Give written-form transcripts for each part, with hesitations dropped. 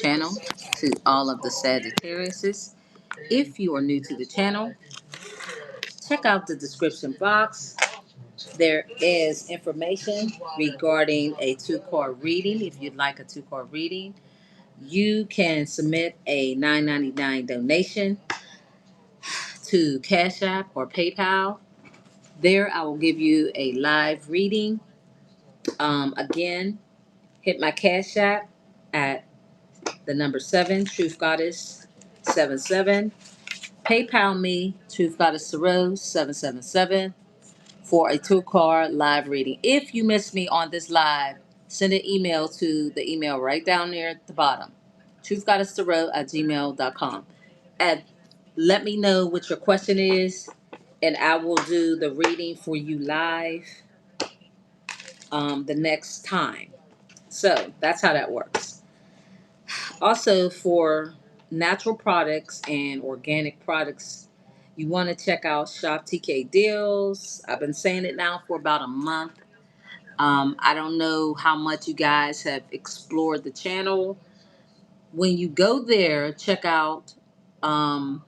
channel to all of the Sagittariuses. If you are new to the channel, check out the description box. There is information regarding a two-card reading. If you'd like a two-card reading, you can submit a $9.99 donation to CashApp or PayPal. There, I will give you a live reading. Again, hit my Cash App at the number 7, Truth Goddess 77. PayPal me, Truth Goddess Tarot 777 for a two-card live reading. If you miss me on this live, send an email to the email right down there at the bottom, truthgoddesstarot@gmail.com. And let me know what your question is, and I will do the reading for you live the next time. So that's how that works. Also, for natural products and organic products, you want to check out Shop TK Deals. I've been saying it now for about a month. I don't know how much you guys have explored the channel. When you go there, check out oil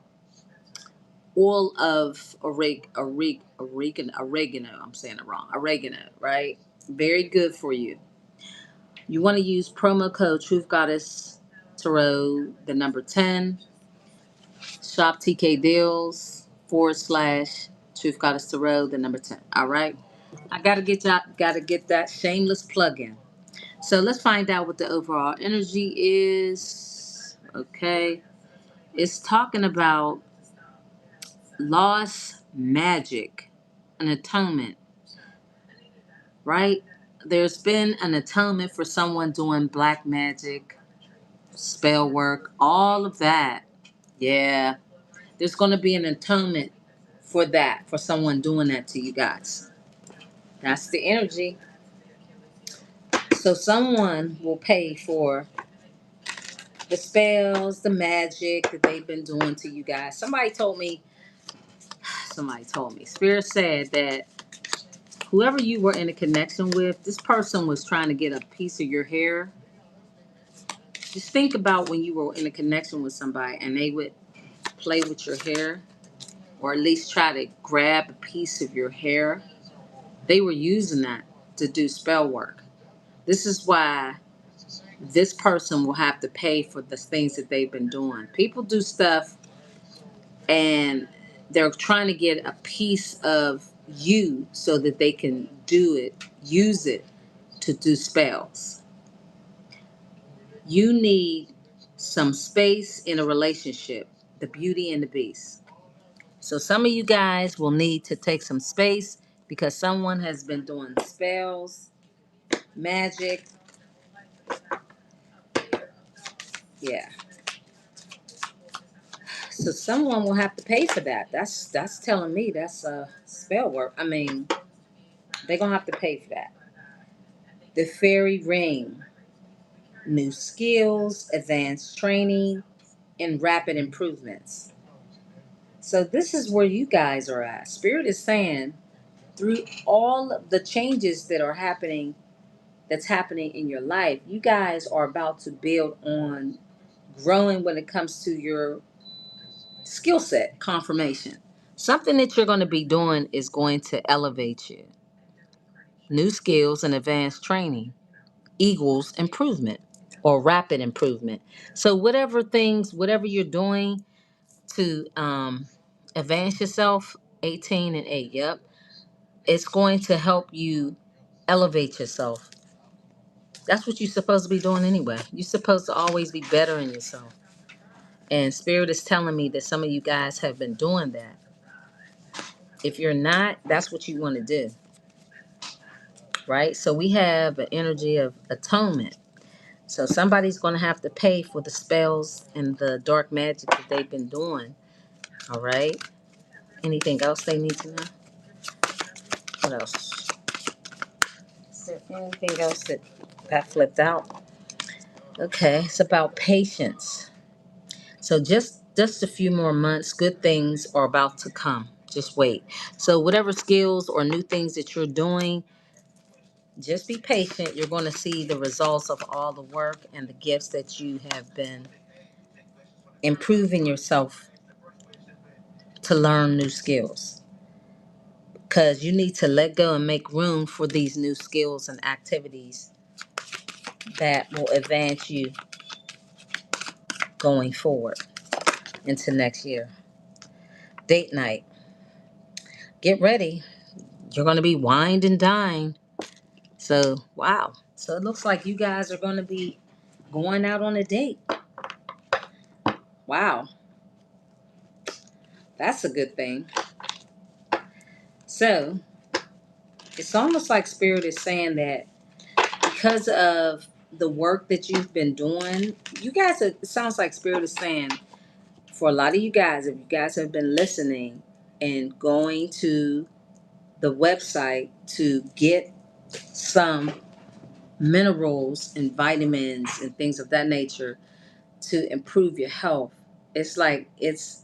of oregano. I'm saying it wrong. Oregano, right? Very good for you. You want to use promo code Truth Goddess Tarot, the number 10, Shop TK Deals / Truth Goddess Tarot, the number 10. All right. I gotta get that shameless plug in. So let's find out what the overall energy is. Okay. It's talking about lost magic, an atonement, right? There's been an atonement for someone doing black magic, spell work, all of that. Yeah. There's going to be an atonement for that, for someone doing that to you guys. That's the energy. So someone will pay for the spells, the magic that they've been doing to you guys. Somebody told me. Spirit said that whoever you were in a connection with, this person was trying to get a piece of your hair. Just think about when you were in a connection with somebody and they would play with your hair, or at least try to grab a piece of your hair. They were using that to do spell work. This is why this person will have to pay for the things that they've been doing. People do stuff and they're trying to get a piece of you so that they can use it to do spells. You need some space in a relationship, the beauty and the beast. So some of you guys will need to take some space because someone has been doing spells, magic. Yeah. So someone will have to pay for that. That's telling me that's spell work. I mean, they're gonna have to pay for that. The fairy ring, new skills, advanced training, and rapid improvements. So this is where you guys are at. Spirit is saying through all of the changes that's happening in your life, you guys are about to build on growing when it comes to your skill set confirmation. Something that you're going to be doing is going to elevate you. New skills and advanced training equals improvement or rapid improvement. So whatever you're doing to advance yourself, 18 and 8, yep, it's going to help you elevate yourself. That's what you're supposed to be doing anyway. You're supposed to always be bettering yourself. And Spirit is telling me that some of you guys have been doing that. If you're not, that's what you want to do. Right? So we have an energy of atonement. So somebody's going to have to pay for the spells and the dark magic that they've been doing. All right? Anything else they need to know? What else? Is there anything else that flipped out? Okay, it's about patience. So just a few more months, good things are about to come. Just wait. So whatever skills or new things that you're doing, Just be patient. You're going to see the results of all the work and the gifts that you have been improving yourself to learn new skills. Because you need to let go and make room for these new skills and activities that will advance you going forward into next year. Date night. Get ready. You're going to be wined and dined. So, wow. So it looks like you guys are going to be going out on a date. Wow. That's a good thing. So, it's almost like Spirit is saying that because of the work that you've been doing, you guys, it sounds like Spirit is saying for a lot of you guys, if you guys have been listening and going to the website to get some minerals and vitamins and things of that nature to improve your health, it's like it's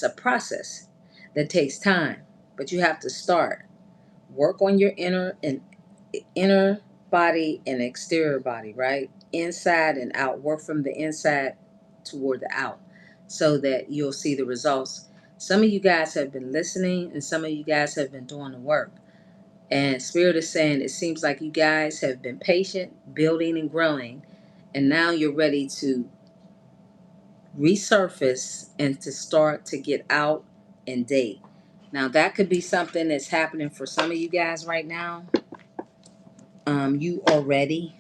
a process that takes time, but you have to start work on your inner body and exterior body, right? Inside and out. Work from the inside toward the out so that you'll see the results. Some of you guys have been listening and some of you guys have been doing the work. And Spirit is saying it seems like you guys have been patient, building and growing, and now you're ready to resurface and to start to get out and date. Now that could be something that's happening for some of you guys right now. You are ready.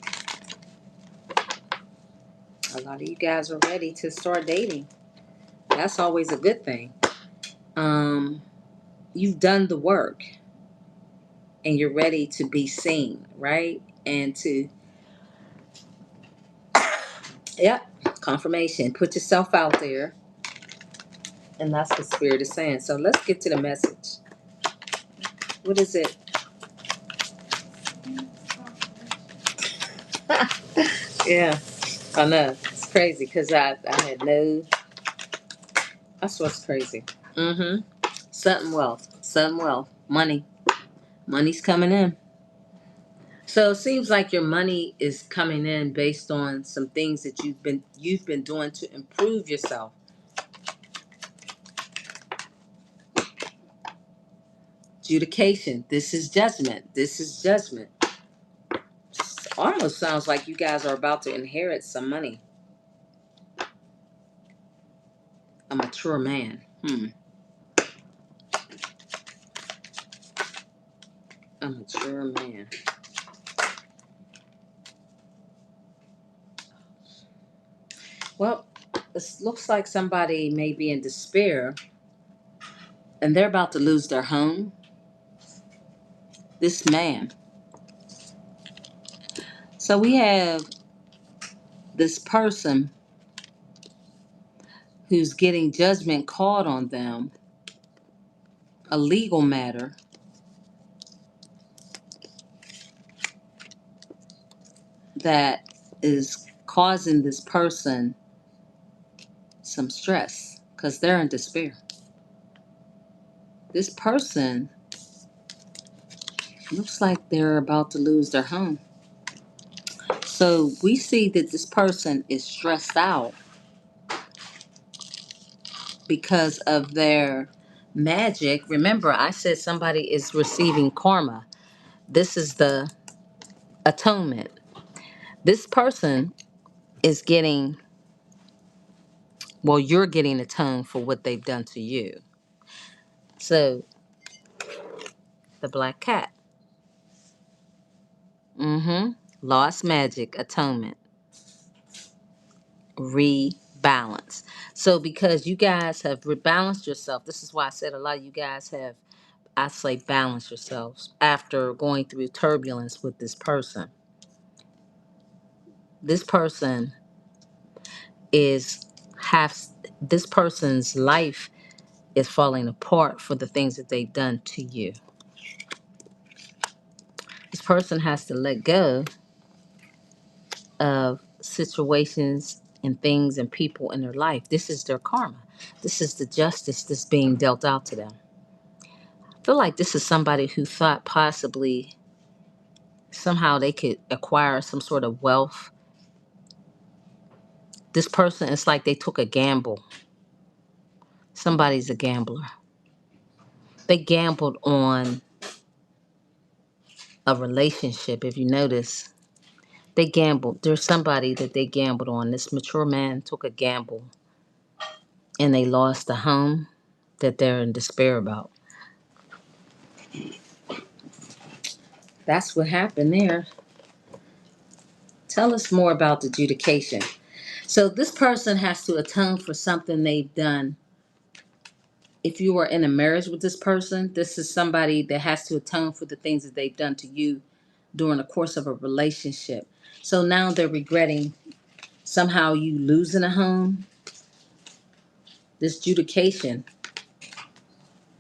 A lot of you guys are ready to start dating. That's always a good thing. Um, you've done the work and you're ready to be seen, right? And to, yep, confirmation. Put yourself out there. And that's what Spirit is saying. So let's get to the message. What is it? Yeah, I know. It's crazy because I had no, that's what's crazy. Mm-hmm. Sudden wealth. Sudden wealth. Money. Money's coming in. So it seems like your money is coming in based on some things that you've been doing to improve yourself. Adjudication. This is judgment. This is judgment. Almost sounds like you guys are about to inherit some money. A mature man. A mature man. Well, it looks like somebody may be in despair and they're about to lose their home. This man. So we have this person who's getting judgment called on them, a legal matter that is causing this person some stress because they're in despair. This person looks like they're about to lose their home. So we see that this person is stressed out because of their magic. Remember, I said somebody is receiving karma. This is the atonement. This person is getting, well, you're getting atoned for what they've done to you. So the black cat. Mm-hmm. Lost magic, atonement, rebalance. So because you guys have rebalanced yourself, this is why I said a lot of you guys have, I say, balance yourselves after going through turbulence with this person. This person is half, this person's life is falling apart for the things that they've done to you. This person has to let go of situations and things and people in their life. This is their karma. This is the justice that's being dealt out to them. I feel like this is somebody who thought possibly somehow they could acquire some sort of wealth. This person, it's like they took a gamble. Somebody's a gambler. They gambled on a relationship. If you notice, they gambled. There's somebody that they gambled on. This mature man took a gamble and they lost the home that they're in despair about. That's what happened there. Tell us more about the adjudication. So this person has to atone for something they've done. If you are in a marriage with this person, this is somebody that has to atone for the things that they've done to you during the course of a relationship. So now they're regretting somehow you losing a home. This adjudication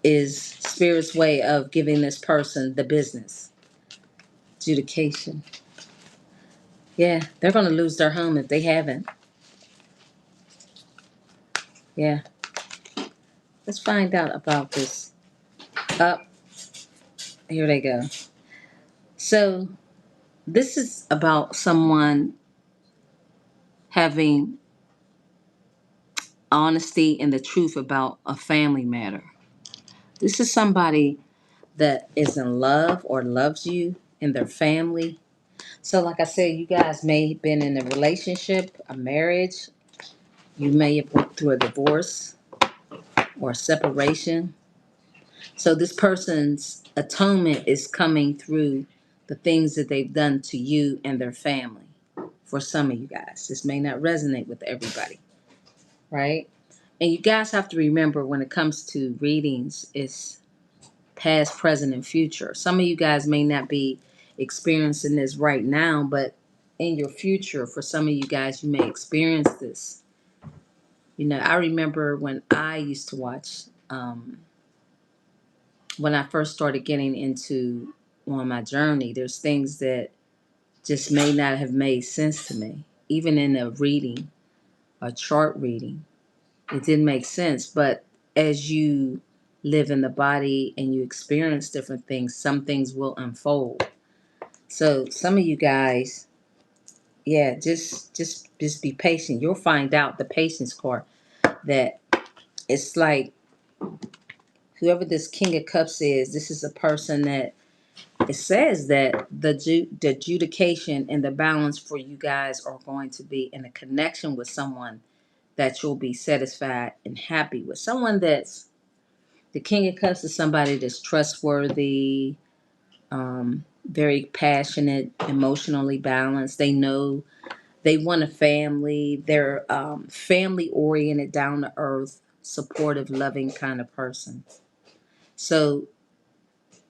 is Spirit's way of giving this person the business. Adjudication. Yeah, they're going to lose their home if they haven't. Yeah. Let's find out about this. Up. Here they go. So this is about someone having honesty and the truth about a family matter. This is somebody that is in love or loves you and their family. So like I said, you guys may have been in a relationship, a marriage. You may have went through a divorce or a separation. So this person's atonement is coming through the things that they've done to you and their family. For some of you guys, this may not resonate with everybody, right? And you guys have to remember when it comes to readings, it's past, present, and future. Some of you guys may not be experiencing this right now, but in your future, for some of you guys, you may experience this. You know, I remember when I used to watch, when I first started getting into on my journey, there's things that just may not have made sense to me. Even in a reading, a chart reading, it didn't make sense. But as you live in the body and you experience different things, some things will unfold. So some of you guys, yeah, just be patient. You'll find out the patience card that it's like whoever this King of Cups is, this is a person that it says that the adjudication and the balance for you guys are going to be in a connection with someone that you'll be satisfied and happy with. Someone that's the King of Cups is somebody that's trustworthy, very passionate, emotionally balanced. They know they want a family. They're family oriented, down to earth, supportive, loving kind of person. So,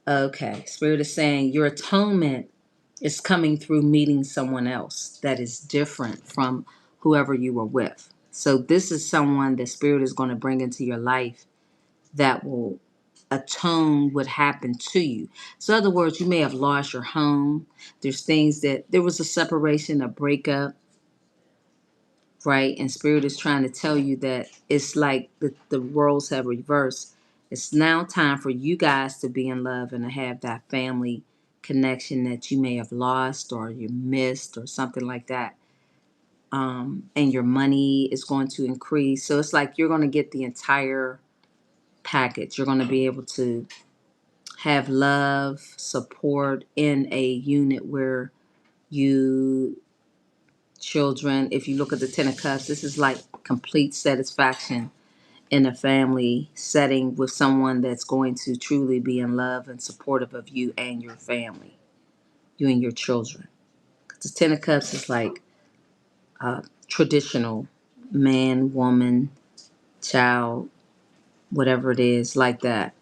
okay, Spirit is saying your atonement is coming through meeting someone else that is different from whoever you were with. So, this is someone that Spirit is going to bring into your life that will atone what happened to you. So, in other words, you may have lost your home. There's things that there was a separation, a breakup, right? And Spirit is trying to tell you that it's like the roles have reversed. It's now time for you guys to be in love and to have that family connection that you may have lost or you missed or something like that. And your money is going to increase. So it's like you're going to get the entire package. You're going to be able to have love, support in a unit where you children, if you look at the Ten of Cups, this is like complete satisfaction in a family setting with someone that's going to truly be in love and supportive of you and your family, you and your children. 'Cause the Ten of Cups is like traditional man, woman, child, whatever it is, like that.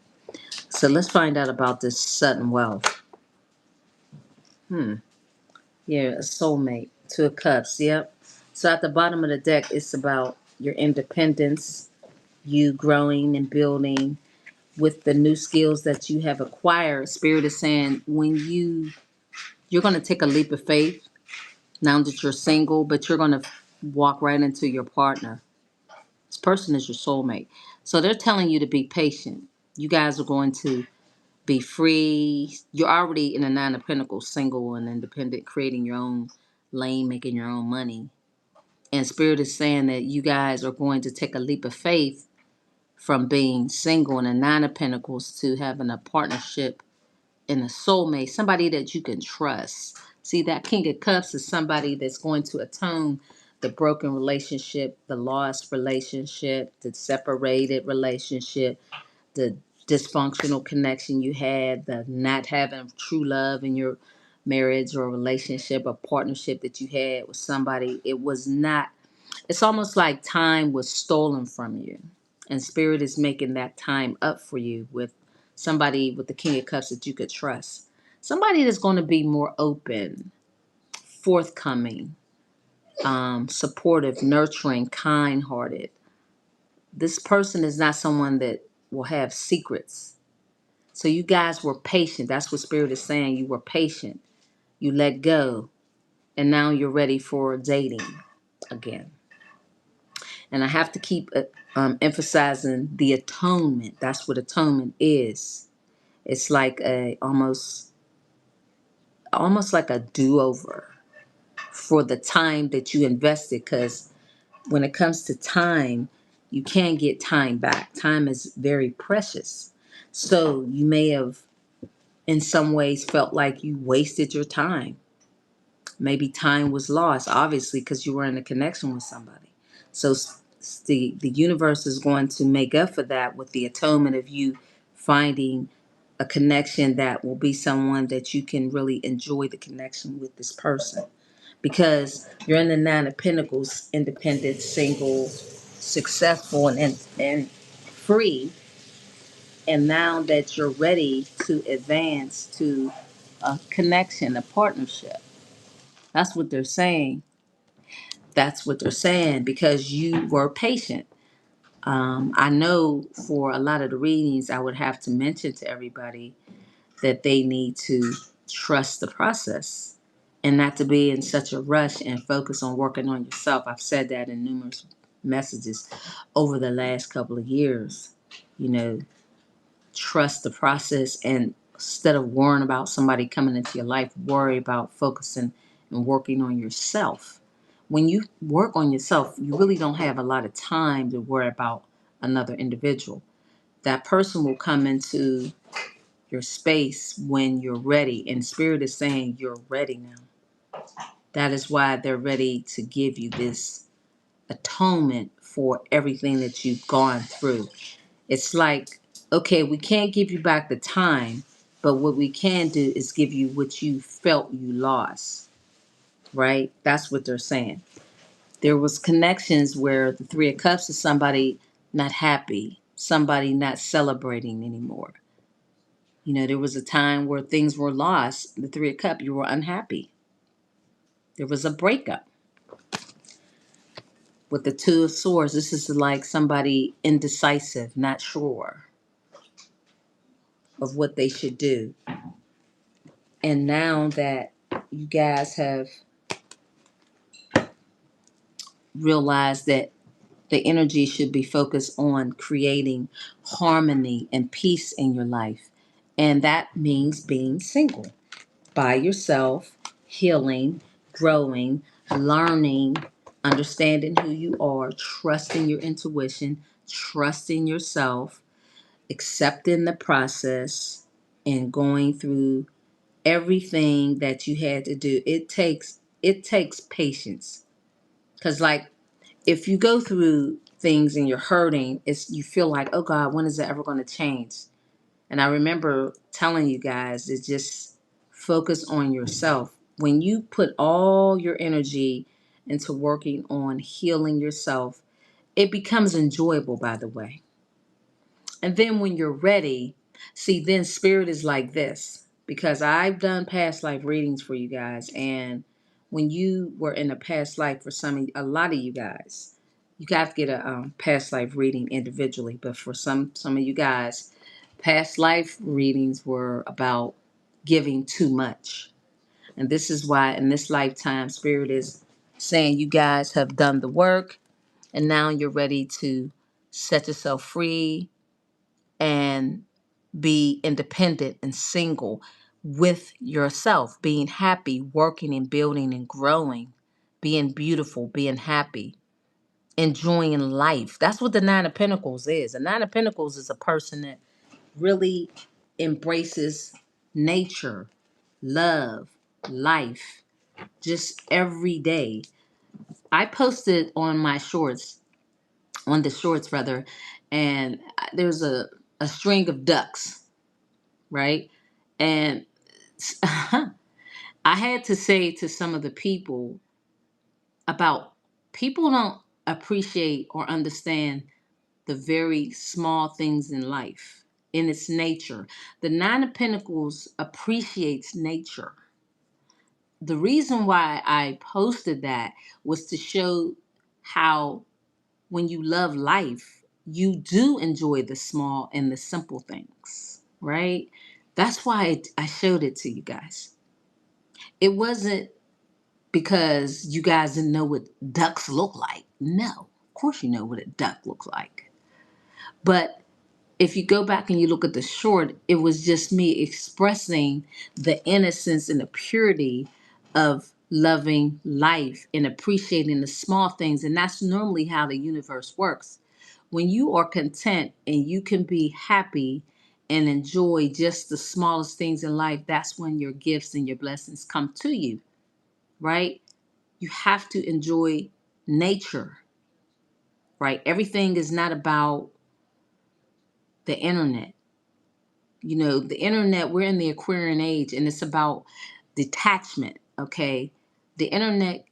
So let's find out about this sudden wealth. Yeah, a soulmate. Two of Cups. Yep. So at the bottom of the deck, it's about your independence, you growing and building with the new skills that you have acquired. Spirit is saying when you're going to take a leap of faith now that you're single, but you're going to walk right into your partner. This person is your soulmate. So they're telling you to be patient. You guys are going to be free. You're already in a Nine of Pentacles, single and independent, creating your own lane, making your own money. And Spirit is saying that you guys are going to take a leap of faith from being single in a Nine of Pentacles to having a partnership in a soulmate, somebody that you can trust. See, that King of Cups is somebody that's going to atone the broken relationship, the lost relationship, the separated relationship, the dysfunctional connection you had, the not having true love in your marriage or relationship or partnership that you had with somebody. It was not, it's almost like time was stolen from you. And Spirit is making that time up for you with somebody with the King of Cups that you could trust. Somebody that's going to be more open, forthcoming, supportive, nurturing, kind hearted. This person is not someone that will have secrets. So you guys were patient. That's what Spirit is saying. You were patient. You let go. And now you're ready for dating again. And I have to keep emphasizing the atonement. That's what atonement is. It's like a almost like a do-over for the time that you invested. Because when it comes to time, you can't get time back. Time is very precious. So you may have, in some ways, felt like you wasted your time. Maybe time was lost, obviously, because you were in a connection with somebody. So the universe is going to make up for that with the atonement of you finding a connection that will be someone that you can really enjoy the connection with this person. Because you're in the Nine of Pentacles, independent, single, successful, and free. And now that you're ready to advance to a connection, a partnership. That's what they're saying. That's what they're saying because you were patient. I know for a lot of the readings, I would have to mention to everybody that they need to trust the process and not to be in such a rush and focus on working on yourself. I've said that in numerous messages over the last couple of years. You know, trust the process, and instead of worrying about somebody coming into your life, worry about focusing and working on yourself. When you work on yourself, you really don't have a lot of time to worry about another individual. That person will come into your space when you're ready, and Spirit is saying you're ready now. That is why they're ready to give you this atonement for everything that you've gone through. It's like, okay, we can't give you back the time, but what we can do is give you what you felt you lost, right? That's what they're saying. There was connections where the Three of Cups is somebody not happy, somebody not celebrating anymore. You know, there was a time where things were lost. The Three of Cups, you were unhappy. There was a breakup. With the Two of Swords, this is like somebody indecisive, not sure of what they should do. And now that you guys have realized that the energy should be focused on creating harmony and peace in your life. And that means being single by yourself, healing, growing, learning, understanding who you are, trusting your intuition, trusting yourself, accepting the process, and going through everything that you had to do. It takes patience. Cause like if you go through things and you're hurting, it's you feel like, oh God, when is it ever going to change? And I remember telling you guys to just focus on yourself. When you put all your energy into working on healing yourself, it becomes enjoyable, by the way. And then when you're ready, see, then Spirit is like this because I've done past life readings for you guys. And when you were in a past life for a lot of you guys, you got to get a past life reading individually. But for some of you guys, past life readings were about giving too much. And this is why in this lifetime, Spirit is saying you guys have done the work and now you're ready to set yourself free and be independent and single with yourself, being happy, working and building and growing, being beautiful, being happy, enjoying life. That's what the Nine of Pentacles is. The Nine of Pentacles is a person that really embraces nature, love, life, just every day. I posted on my shorts, on the shorts rather, and there's a string of ducks, right? And I had to say to some of the people about, people don't appreciate or understand the very small things in life, in its nature. The Nine of Pentacles appreciates nature. The reason why I posted that was to show how when you love life, you do enjoy the small and the simple things, right? That's why I showed it to you guys. It wasn't because you guys didn't know what ducks look like. No, of course you know what a duck looks like. But if you go back and you look at the short, it was just me expressing the innocence and the purity of loving life and appreciating the small things. And that's normally how the universe works. When you are content and you can be happy and enjoy just the smallest things in life, that's when your gifts and your blessings come to you, right? You have to enjoy nature, right? Everything is not about the internet. You know, the internet, we're in the Aquarian age and it's about detachment, okay? The internet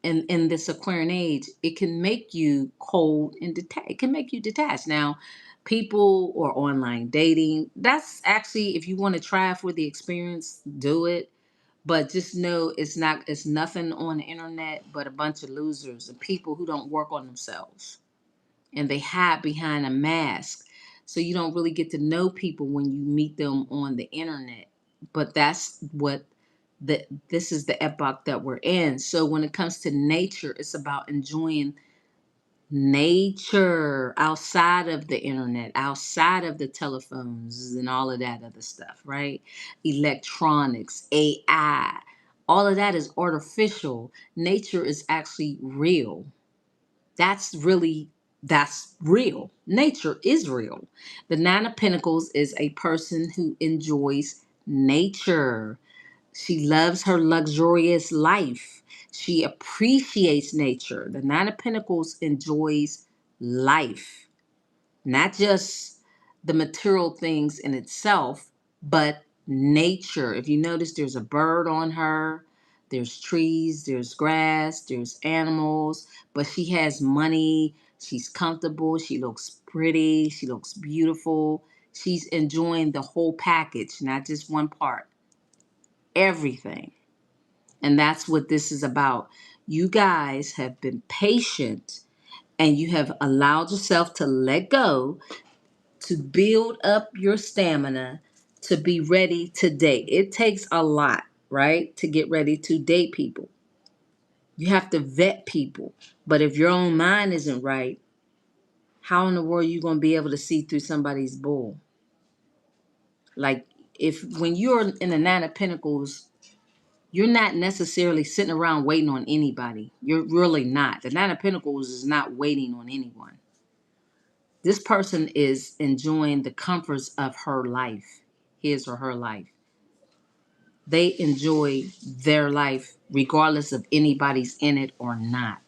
in this Aquarian age, it can make you cold and detached. It can make you detached. Now, people or online dating, that's actually, if you want to try for the experience, do it. But just know it's nothing on the internet but a bunch of losers and people who don't work on themselves, and they hide behind a mask. So you don't really get to know people when you meet them on the internet. But that's what this is the epoch that we're in. So when it comes to nature, it's about enjoying nature outside of the internet, outside of the telephones and all of that other stuff, right? Electronics, AI, all of that is artificial. Nature is actually real. That's really, that's real. Nature is real. The Nine of Pentacles is a person who enjoys nature. She loves her luxurious life. She appreciates nature. The Nine of Pentacles enjoys life, not just the material things in itself, but nature. If you notice, there's a bird on her, there's trees, there's grass, there's animals, but she has money, she's comfortable, she looks pretty, she looks beautiful. She's enjoying the whole package, not just one part, everything. And that's what this is about. You guys have been patient and you have allowed yourself to let go, to build up your stamina, to be ready to date. It takes a lot, right, to get ready to date people. You have to vet people. But if your own mind isn't right, how in the world are you going to be able to see through somebody's bull? Like, if when you're in the Nine of Pentacles, you're not necessarily sitting around waiting on anybody. You're really not. The Nine of Pentacles is not waiting on anyone. This person is enjoying the comforts of her life, his or her life. They enjoy their life regardless of anybody's in it or not.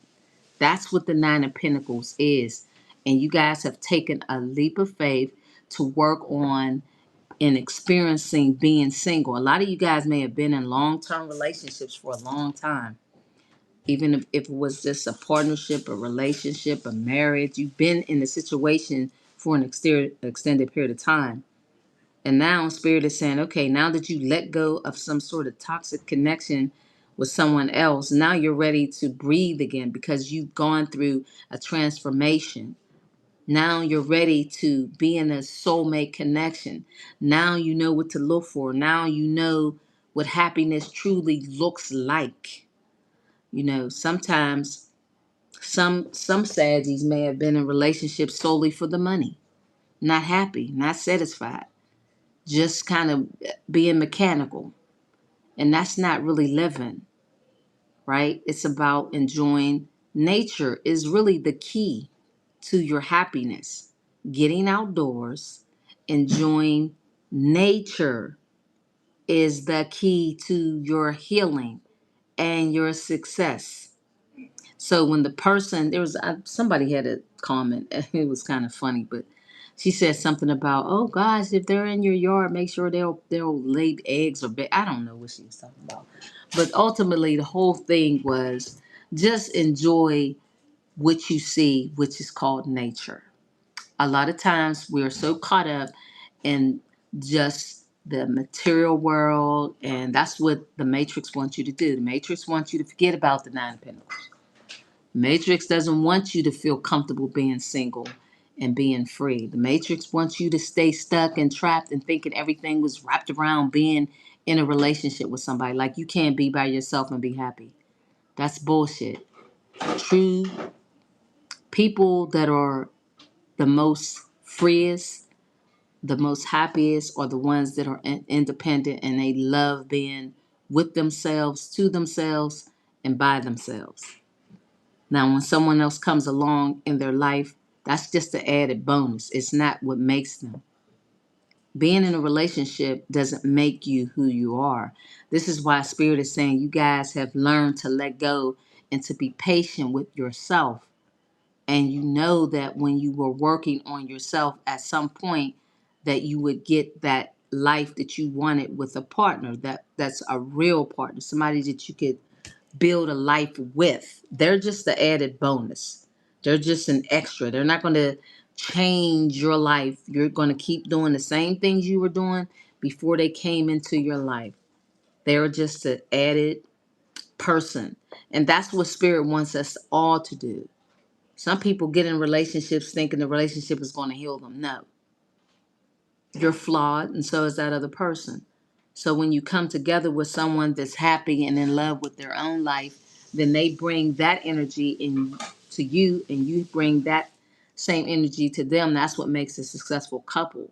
That's what the Nine of Pentacles is. And you guys have taken a leap of faith to work on and experiencing being single. A lot of you guys may have been in long-term relationships for a long time. Even if it was just a partnership, a relationship, a marriage, you've been in a situation for an extended period of time. And now Spirit is saying, okay, now that you let go of some sort of toxic connection with someone else, now you're ready to breathe again because you've gone through a transformation. Now you're ready to be in a soulmate connection. Now you know what to look for. Now you know what happiness truly looks like. You know, sometimes some Saggies may have been in relationships solely for the money, not happy, not satisfied. just kind of being mechanical. And that's not really living, right? It's about enjoying. Nature is really the key to your happiness. Getting outdoors, enjoying nature is the key to your healing and your success. So when the person, there was somebody had a comment, it was kind of funny, but she said something about, oh gosh, if they're in your yard, make sure they'll lay eggs or I don't know what she was talking about, but ultimately the whole thing was just enjoy what you see, which is called nature. A lot of times we're so caught up in just the material world, and that's what the Matrix wants you to do. The Matrix wants you to forget about the nine of pentacles. Matrix doesn't want you to feel comfortable being single and being free. The Matrix wants you to stay stuck and trapped and thinking everything was wrapped around being in a relationship with somebody. Like you can't be by yourself and be happy. That's bullshit. True people that are the most freest, the most happiest, are the ones that are independent and they love being with themselves, to themselves, and by themselves. Now, when someone else comes along in their life, that's just an added bonus. It's not what makes them. Being in a relationship doesn't make you who you are. This is why Spirit is saying you guys have learned to let go and to be patient with yourself. And you know that when you were working on yourself at some point, that you would get that life that you wanted with a partner, that's a real partner, somebody that you could build a life with. They're just the added bonus. They're just an extra. They're not going to change your life. You're going to keep doing the same things you were doing before they came into your life. They're just an added person. And that's what Spirit wants us all to do. Some people get in relationships thinking the relationship is going to heal them. No, you're flawed, and so is that other person. So when you come together with someone that's happy and in love with their own life, then they bring that energy in to you, and you bring that same energy to them. That's what makes a successful couple.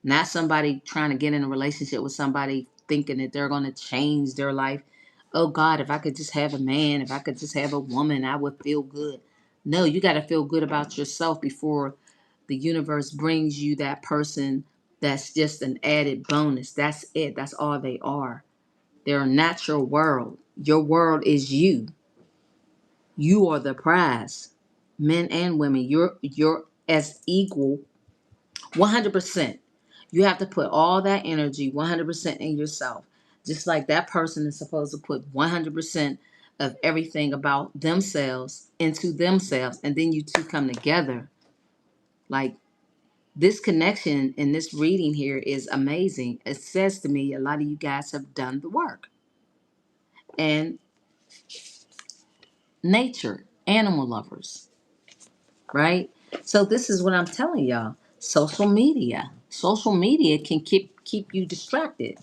Not somebody trying to get in a relationship with somebody thinking that they're going to change their life. Oh God, if I could just have a man, if I could just have a woman, I would feel good. No, you got to feel good about yourself before the universe brings you that person that's just an added bonus. That's it. That's all they are. They're not your world. Your world is you. You are the prize. Men and women, you're as equal 100%. You have to put all that energy 100% in yourself. Just like that person is supposed to put 100% of everything about themselves into themselves. And then you two come together. Like this connection in this reading here is amazing. It says to me a lot of you guys have done the work. And nature, animal lovers, right? So this is what I'm telling y'all. Social media. Social media can keep you distracted.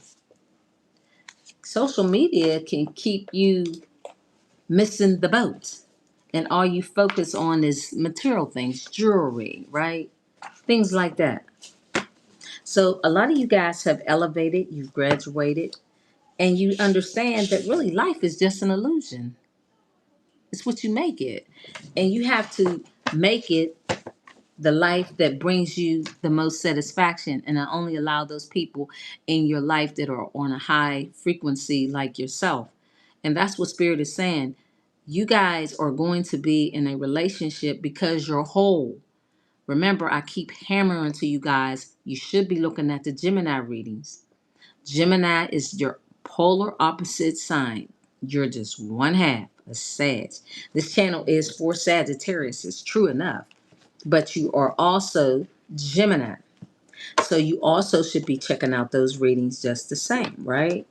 Social media can keep you missing the boat. And all you focus on is material things, jewelry, right? Things like that. So a lot of you guys have elevated, you've graduated, and you understand that really life is just an illusion. It's what you make it. And you have to make it the life that brings you the most satisfaction, and only allow those people in your life that are on a high frequency like yourself. And that's what Spirit is saying. You guys are going to be in a relationship because you're whole. Remember, I keep hammering to you guys, you should be looking at the Gemini readings. Gemini is your polar opposite sign. You're just one half a Sag. This channel is for Sagittarius. It's true enough. But you are also Gemini. So you also should be checking out those readings just the same, right?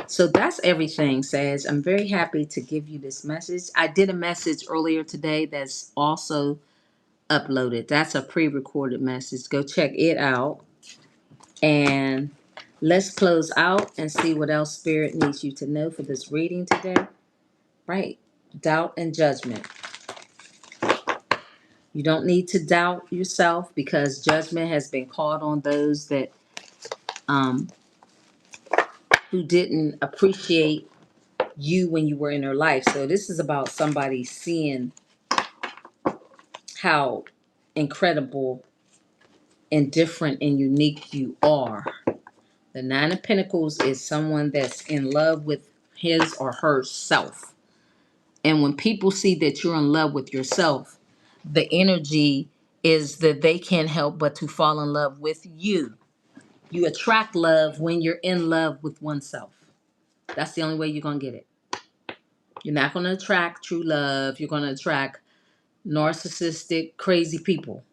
So that's everything, Sag. I'm very happy to give you this message. I did a message earlier today that's also uploaded. That's a pre-recorded message. Go check it out. And let's close out and see what else Spirit needs you to know for this reading today. Right. Doubt and judgment. You don't need to doubt yourself because judgment has been called on those that um, who didn't appreciate you when you were in their life. So this is about somebody seeing how incredible and different and unique you are. The Nine of Pentacles is someone that's in love with his or herself. And when people see that you're in love with yourself, the energy is that they can't help but to fall in love with you. You attract love when you're in love with oneself. That's the only way you're going to get it. You're not going to attract true love. You're going to attract narcissistic, crazy people.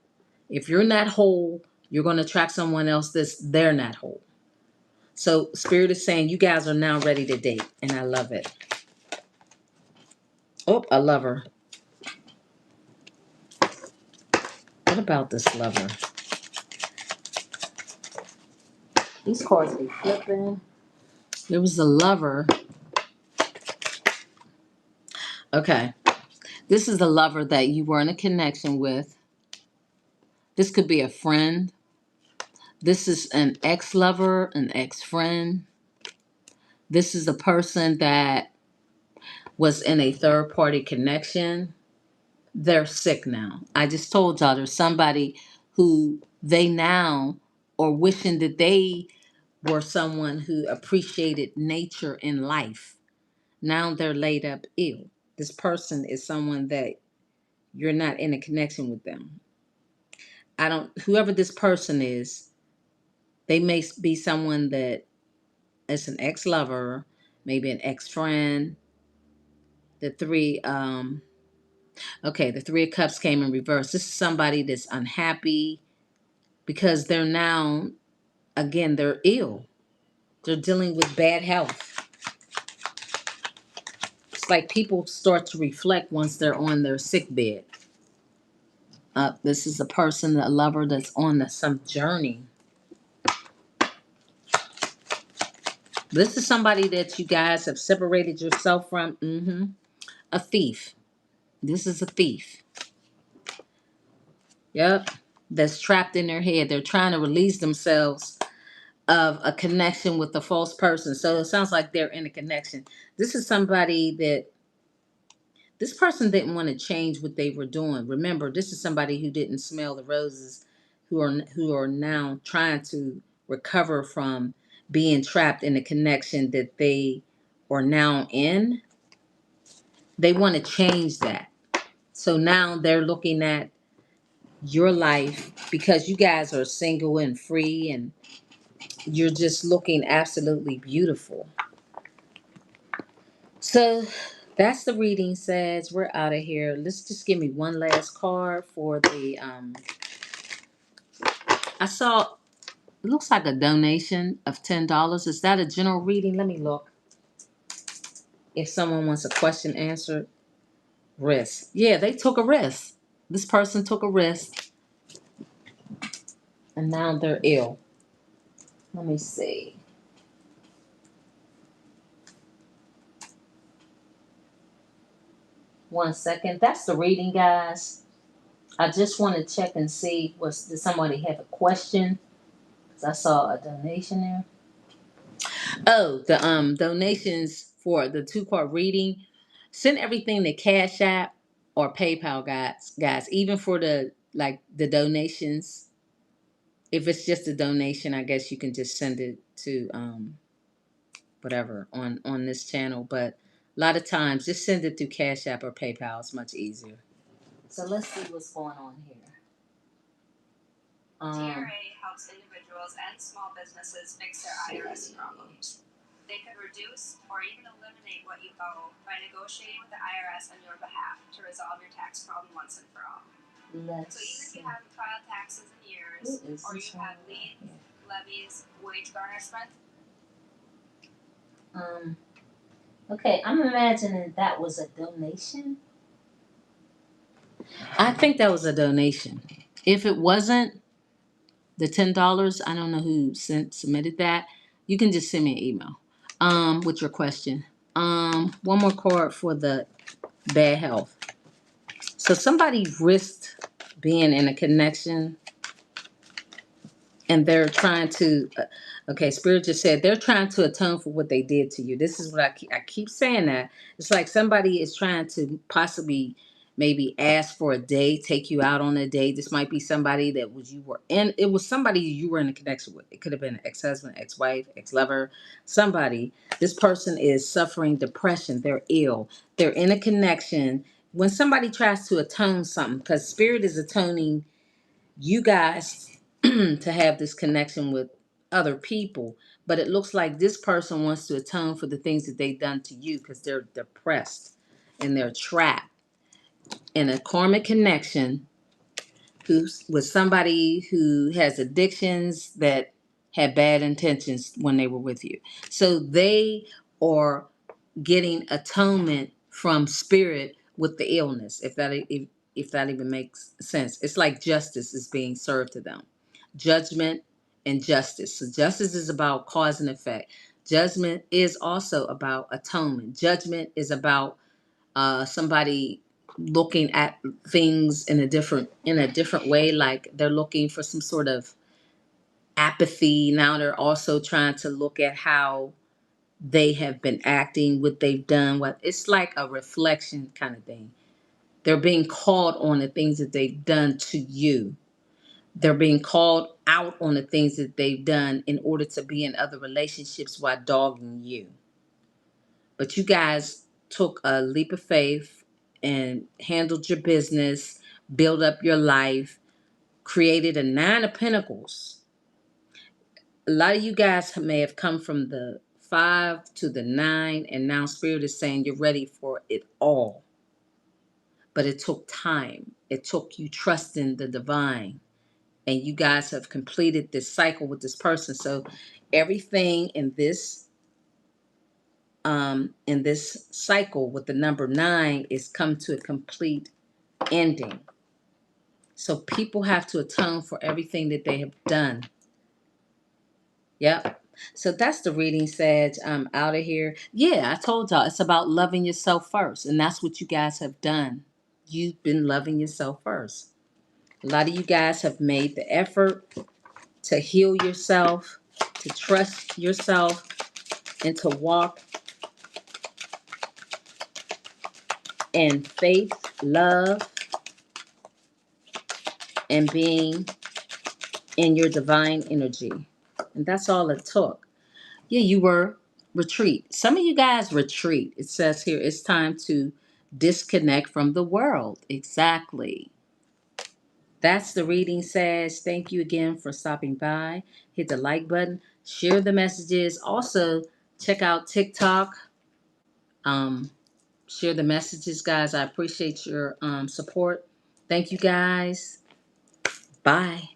If you're not whole, you're going to attract someone else they're not whole. So Spirit is saying you guys are now ready to date, and I love it. Oh, a lover. What about this lover? These cards be flipping. There was a lover. Okay. This is a lover that you were in a connection with. This could be a friend. This is an ex-lover, an ex-friend. This is a person that was in a third-party connection. They're sick now. I just told y'all there's somebody who they now are wishing that they were someone who appreciated nature in life. Now they're laid up ill. This person is someone that you're not in a connection with them. Whoever this person is, they may be someone that is an ex-lover, maybe an ex-friend. The Three of Cups came in reverse. This is somebody that's unhappy because they're now, again, they're ill. They're dealing with bad health. It's like people start to reflect once they're on their sick bed. This is a person, a lover that's on some journey. This is somebody that you guys have separated yourself from. A thief. This is a thief. Yep. That's trapped in their head. They're trying to release themselves of a connection with a false person. So it sounds like they're in a connection. This is somebody that this person didn't want to change what they were doing. Remember, this is somebody who didn't smell the roses, who are now trying to recover from being trapped in a connection that they are now in. They want to change that. So now they're looking at your life because you guys are single and free and you're just looking absolutely beautiful. So that's the reading, says. We're out of here. Let's just give me one last card for the I saw it looks like a donation of $10. Is that a general reading? Let me look. If someone wants a question answered. Risk. Yeah, they took a risk. This person took a risk and now they're ill. Let me see. One second. That's the reading, guys. I just want to check and see did somebody have a question? Because I saw a donation there. Oh, the donations for the 2-part reading. Send everything to Cash App or PayPal, guys. Guys, even for the donations. If it's just a donation, I guess you can just send it to whatever on this channel. But a lot of times, just send it through Cash App or PayPal. It's much easier. So let's see what's going on here. TRA helps individuals and small businesses fix their IRS problems. They could reduce or even eliminate what you owe by negotiating with the IRS on your behalf to resolve your tax problem once and for all. So even if you haven't filed taxes in years, or you have liens, levies, wage garnishment. Okay, I'm imagining that was a donation. I think that was a donation. If it wasn't, the $10, I don't know who submitted that. You can just send me an email with your question. One more card for the bad health. So somebody risked being in a connection, and they're trying to okay, Spirit just said they're trying to atone for what they did to you. This is what I keep saying. That it's like somebody is trying to possibly maybe ask for a day, take you out on a day. This might be somebody that was you were in, it was somebody you were in a connection with. It could have been an ex-husband, ex-wife, ex-lover, somebody. This person is suffering depression, they're ill, they're in a connection. When somebody tries to atone something, because Spirit is atoning you guys to have this connection with other people, but it looks like this person wants to atone for the things that they've done to you because they're depressed and they're trapped in a karmic connection who's with somebody who has addictions that had bad intentions when they were with you. So they are getting atonement from Spirit with the illness, if that even makes sense. It's like justice is being served to them. Judgment and justice. So justice is about cause and effect. Judgment is also about atonement. Judgment is about somebody looking at things in a different way, like they're looking for some sort of apathy. Now they're also trying to look at how they have been acting, what they've done, what it's like a reflection kind of thing. They're being called on the things that they've done to you. They're being called out on the things that they've done in order to be in other relationships while dogging you. But you guys took a leap of faith and handled your business, built up your life, created a 9 of Pentacles. A lot of you guys may have come from the 5 to the 9, and now Spirit is saying you're ready for it all. But it took time. It took you trusting the divine. And you guys have completed this cycle with this person. So everything in this cycle with the number 9 is come to a complete ending. So people have to atone for everything that they have done. Yep. So that's the reading, Sag. I'm out of here. Yeah, I told y'all it's about loving yourself first. And that's what you guys have done. You've been loving yourself first. A lot of you guys have made the effort to heal yourself, to trust yourself, and to walk in faith, love, and being in your divine energy. And that's all it took. Yeah, you were retreat. Some of you guys retreat. It says here it's time to disconnect from the world. Exactly. That's the reading, Sag. Thank you again for stopping by. Hit the like button, share the messages. Also, check out TikTok. Um, share the messages, guys. I appreciate your support. Thank you, guys. Bye.